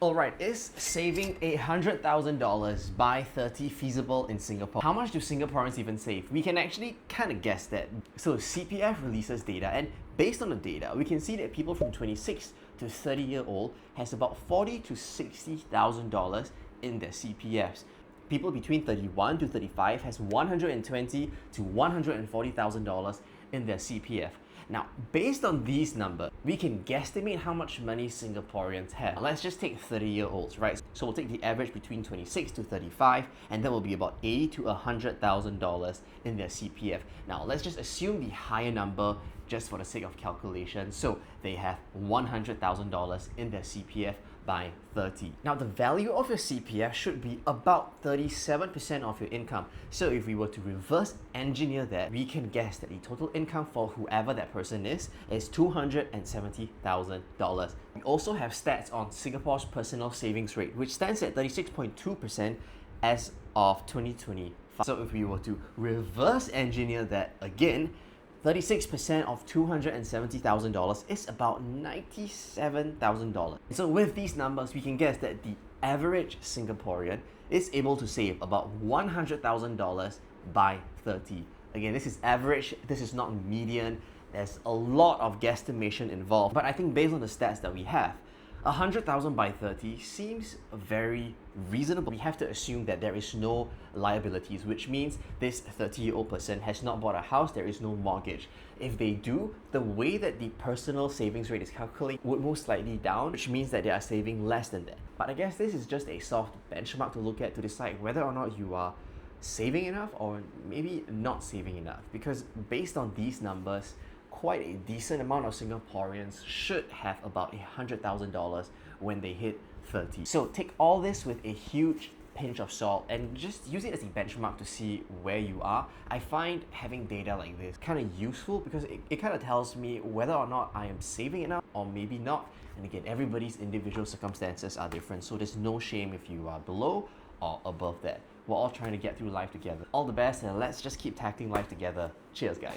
Alright, is saving $100,000 by 30 feasible in Singapore? How much do Singaporeans even save? We can actually kind of guess that. So CPF releases data, and based on the data, we can see that people from 26 to 30-year-old has about $40,000 to $60,000 in their CPFs. People between 31 to 35 has $120,000 to $140,000 in their CPF. Now, based on these numbers, we can guesstimate how much money Singaporeans have. Let's just take 30-year-olds, right? So we'll take the average between 26 to 35, and that will be about $80,000 to $100,000 in their CPF. Now, let's just assume the higher number just for the sake of calculation. So they have $100,000 in their CPF by 30. Now, the value of your CPF should be about 37% of your income. So if we were to reverse engineer that, we can guess that the total income for whoever that person is $270,000. We also have stats on Singapore's personal savings rate, which stands at 36.2% as of 2025. So if we were to reverse engineer that again, 36% of $270,000 is about $97,000. So with these numbers, we can guess that the average Singaporean is able to save about $100,000 by 30. Again, this is average, this is not median. There's a lot of guesstimation involved, but I think based on the stats that we have, 100,000 by 30 seems very reasonable. We have to assume that there is no liabilities, which means this 30-year-old person has not bought a house, there is no mortgage. If they do, the way that the personal savings rate is calculated would move slightly down, which means that they are saving less than that. But I guess this is just a soft benchmark to look at to decide whether or not you are saving enough or maybe not saving enough. Because based on these numbers, quite a decent amount of Singaporeans should have about $100,000 when they hit 30. So take all this with a huge pinch of salt and just use it as a benchmark to see where you are. I find having data like this kind of useful because it kind of tells me whether or not I am saving enough or maybe not. And again, everybody's individual circumstances are different, so there's no shame if you are below or above that. We're all trying to get through life together. All the best, and let's just keep tackling life together. Cheers, guys.